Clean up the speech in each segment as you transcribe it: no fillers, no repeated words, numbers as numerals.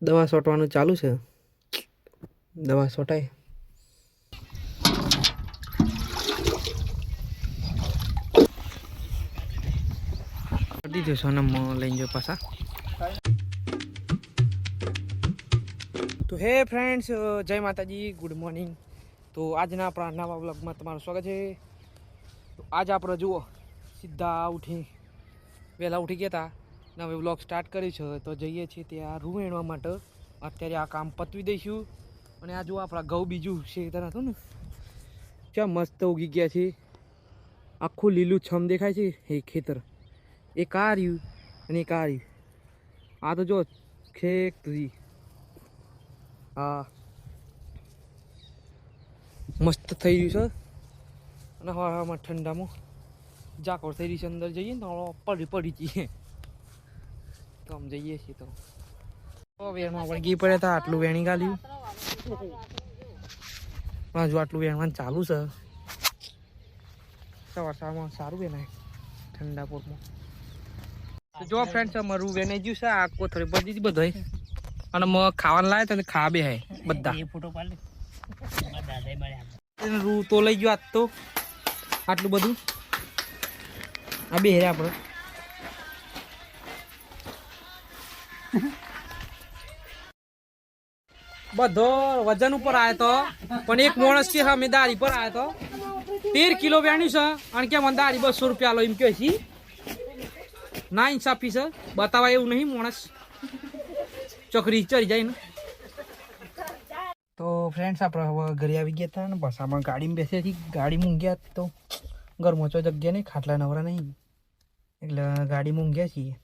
દવા છોટવાનું ચાલુ છે. દવા છોટાય. દીધું સોનમ લઈને જો પાછા. તો હે ફ્રેન્ડ્સ, જય માતાજી, ગુડ મોર્નિંગ. તો આજના આપણા નવા વ્લોગમાં તમારું સ્વાગત છે. તો આજ આપણે જુઓ સીધા ઉઠી વહેલા ઉઠી ગયા હતા ને હવે વ્લોગ સ્ટાર્ટ કર્યું છે. તો જઈએ છીએ ત્યાં રૂ વેણવા માટે. અત્યારે આ કામ પતવી દઈશું. અને આ જુઓ આપણા ઘઉં બીજું શેતર હતું ને ત્યાં મસ્ત ઉગી ગયા છે. આખું લીલું છમ દેખાય છે એ ખેતર. એક આ રહ્યું અને એક આ રહ્યું. આ તો જો ખેક તુજી હા મસ્ત થઈ રહ્યું છે. અને હવામાં ઠંડામાં ઝાકળ થઈ રહી છે. અંદર જઈએ ને તો પડી જઈએ. તો આમ જઈએ છીએ તો વેણમાં વળગી પડ્યા હતા. આટલું વેણી ગાલ્યું. હજુ આટલું વેણવાનું ચાલુ છે. સવારમાં સારું વેણાય ઠંડા પોરમાં. જો ફ્રેન્ડ્સ અમારું વેનાઈ ગયું છે. આ કોથળી બધી દીધી બધો. અને ખાવાનું લાવે તો ખા બે હે બધા. રૂ તો લઈ ગયો આજ તો આટલું બધું. આ બે હેરે આપણે બધો વજન ઉપર આવ્યો તો. પણ એક માણસ કે અમે દારી પર આવ્યો તો 13 કિલો વેણ્યું છે. અને કે મને દારી 200 રૂપિયા લો એમ કે છે. ના ઇન્સાફી છે. બતાવાય એવું નહીં. માણસ ચોકરી ચડી જાય ને. તો ફ્રેન્ડ્સ આપણે હવે ઘરે આવી ગયા હતા ને બસ આમાં ગાડીમાં બેસ્યા હતી. ગાડીમાં ઊંઘ્યા તો ઘરમાં ચો જગ્યા નહીં, ખાટલા નવરા નહીં એટલે ગાડીમાં ઊંઘ્યા છીએ.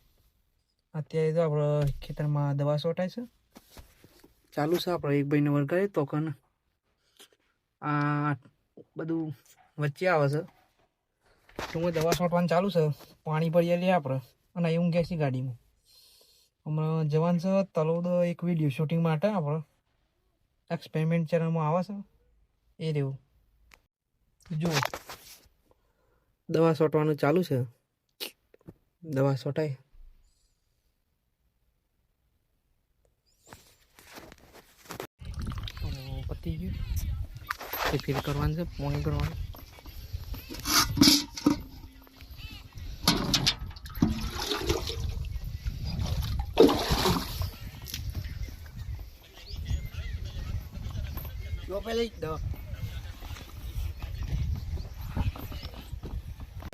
અત્યારે તો આપણે ખેતરમાં દવા છોટાય છે ચાલુ છે. આપણે એક ભાઈને વળગાડીએ તો કન આ બધું વચ્ચે આવે છે. તો દવા છોટવાનું ચાલુ છે. પાણી ભરીએ લઈએ આપણે. અને એ ઊંઘ્યા છીએ ગાડીમાં. હમણાં જવાનું છે તલોદ એક વિડીયો શૂટિંગ માટે. આપણે એક્સપેરિમેન્ટ ચેનલમાં આવે છે એ રહ્યું. જુઓ દવા છોટવાનું ચાલુ છે. દવા છોટાય. પતી ગયું. એ ફીલ કરવાનું છે. પોણી કરવાનું.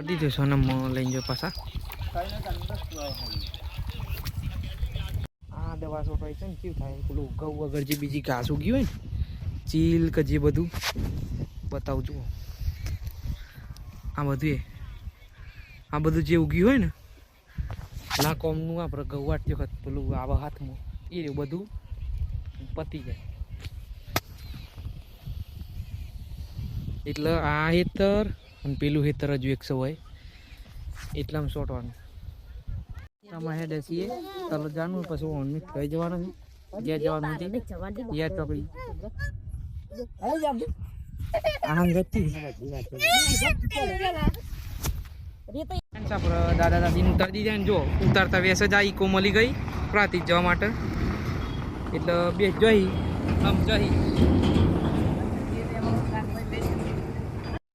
દીધું સોનમ લઈને જો પાછા. આ દવા છોટાય છે ને કેવું થાય પેલું ઘઉં વગર જે બીજી ઘાસ ઉગી હોય ને ચીલ કે જે બધું બતાવું જુઓ. આ બધું આ બધું જે ઉગ્યું હોય ને ના કોમનું આપણે ઘઉં વાટતી વખત પેલું આવા હાથમાં એ બધું પતી જાય. એટલે આ હેતર અને પેલું હેતર હજુ 100 હોય એટલામાં છોટવાનું. આમાં હેડે છીએ તલો જાણવું પછી ઓનમી થઈ જવાનું છે. ઘેર જવાનું નથી. યાર ચોકડી આનંદ હતી. આપણે દાદા દાદીને ઉતારી દીધા ને જો ઉતારતા વેસ જ આ ઇકો મળી ગઈ પ્રાંતિજ જવા માટે. એટલે બે જઈ આમ જઈ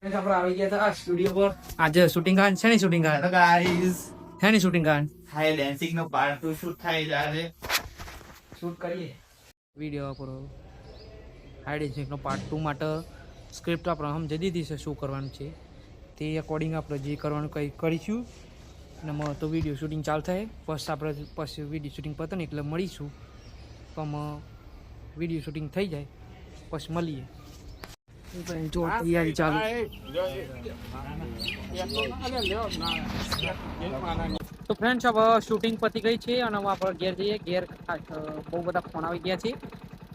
આપણે આવી ગયા હતા સ્ટુડિયો પર. આજે શૂટિંગ છે ને શૂટિંગ કરે ગાઈસ છે ને શૂટિંગ કરે હાઈ ડેન્સિંગ નો પાર્ટ 2 શૂટ થાય જારે શૂટ કરીએ વિડિયો પર. હાઈ ડેન્સિંગ નો પાર્ટ 2 માટે સ્ક્રિપ્ટ આપણે સમજી દીધી છે શું કરવાનું છે તે અકોર્ડિંગ આપણે જે કરવાનું કંઈ કરીશું. અને તો વિડીયો શૂટિંગ ચાલુ થાય પછી આપણે પછી વિડીયો શૂટિંગ પતે ને એટલે મળીશું. તો વિડીયો શૂટિંગ થઈ જાય પછી મળીએ. જો તૈયારી ચાલુ. તો ફ્રેન્ડ્સ હવે શૂટિંગ પતી ગઈ છે અને હવે આપણે ઘેર જઈએ. ઘેર બહુ બધા ફોન આવી ગયા છે.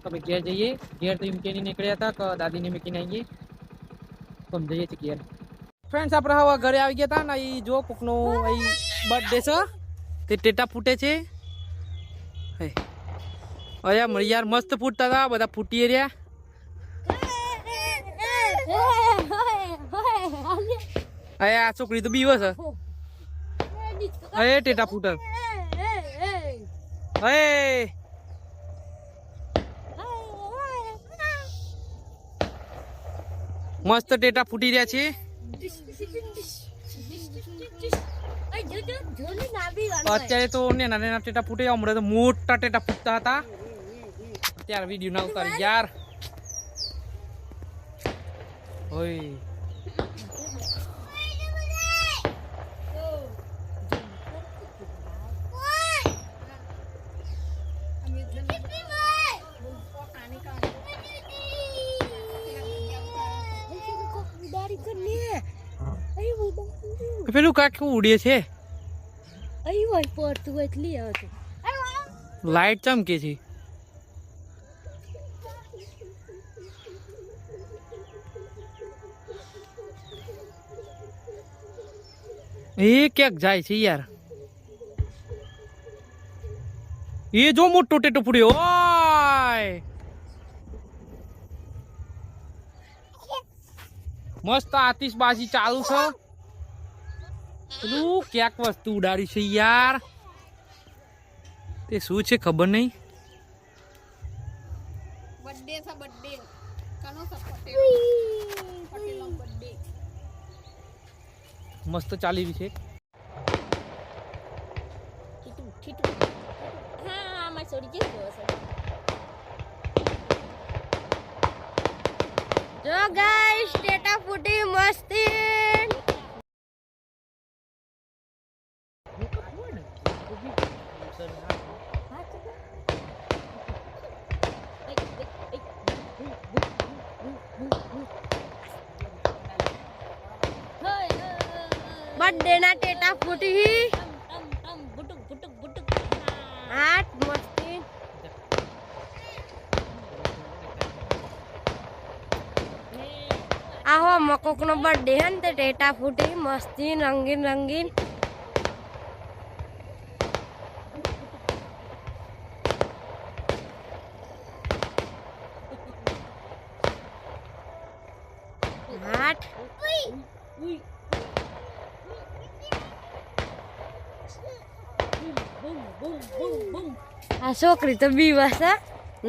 તમે ઘેર જઈએ. ઘેર તો મૂકીને નીકળ્યા હતા કે દાદીને મૂકીને આવીએ તો અમે જઈએ છીએ ઘેર. ફ્રેન્ડ્સ આપણે હવે ઘરે આવી ગયા હતા ને એ જો કોકનો બર્થડે છે તે ટેટા ફૂટે છે. અરે યાર મસ્ત ફૂટતા હતા બધા ફૂટી રહ્યા. અરે આ છોકરી તો બીવો છે. અરે ટેટા ફૂટર. અરે મસ્ત ટેટા ફૂટી રહ્યા છે. અત્યારે તો નાના નાના ટેટા ફૂટે, હમણાં તો મોટા ટેટા ફૂટતા હતા. અત્યારે વિડીયો ના ઉતારી યાર. ઓય પેલું કાંઈક ઉડે છે, લાઈટ ચમકે છે. એ ક્યાંક જાય છે યાર. એ જો મોટો ટેટો ફૂટ્યો. ઓય મસ્ત આતિશબાજી ચાલુ છે. પેલું ક્યાંક વસ્તુ ઉડાડી છે યાર. તે શું છે ખબર નહીં. બર્થડે છે, બર્થડે કનો છે? પટેલનો બર્થડે. મસ્ત ચાલી રહી છે. હા મારી છોડી કેવું હશે. જો ગાઈસ ટેટા ફૂટી મસ્તી. બર્થડે ના ટેટા ફૂટી. હાટ મસ્તી. આહો મકોક નો બર્થડે હે ને તે ટેટા ફૂટી મસ્તી રંગીન રંગીન. હાટ આ છોકરી તો બીવાસ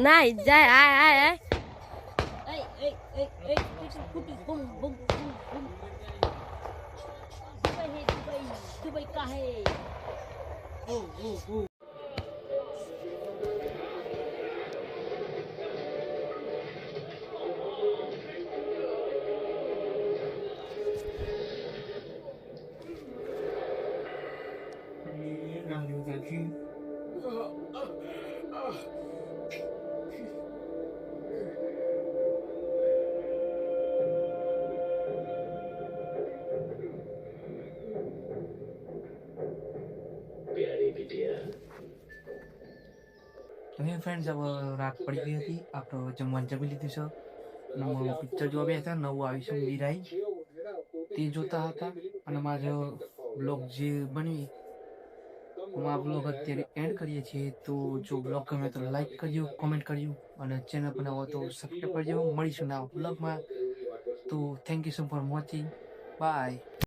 ના જાય. આય આય ફ્રેન્ડ્સ હવે રાત પડી ગઈ હતી. આપણે જમવાનું જમી લીધું છે. પિક્ચર જોવા બે હતા. નવું આવ્યું છે વીરાઈ, તે જોતા હતા. અને મારો બ્લોગ જે બની હું આ બ્લોગ અત્યારે એન્ડ કરીએ છીએ. તો જો બ્લોગ ગમે તો લાઈક કરજો, કોમેન્ટ કરજો અને ચેનલ બનાવો તો સબસ્ક્રાઈબ કરજો. મળીશું નવા બ્લોગમાં. તો thank you so for watching. By.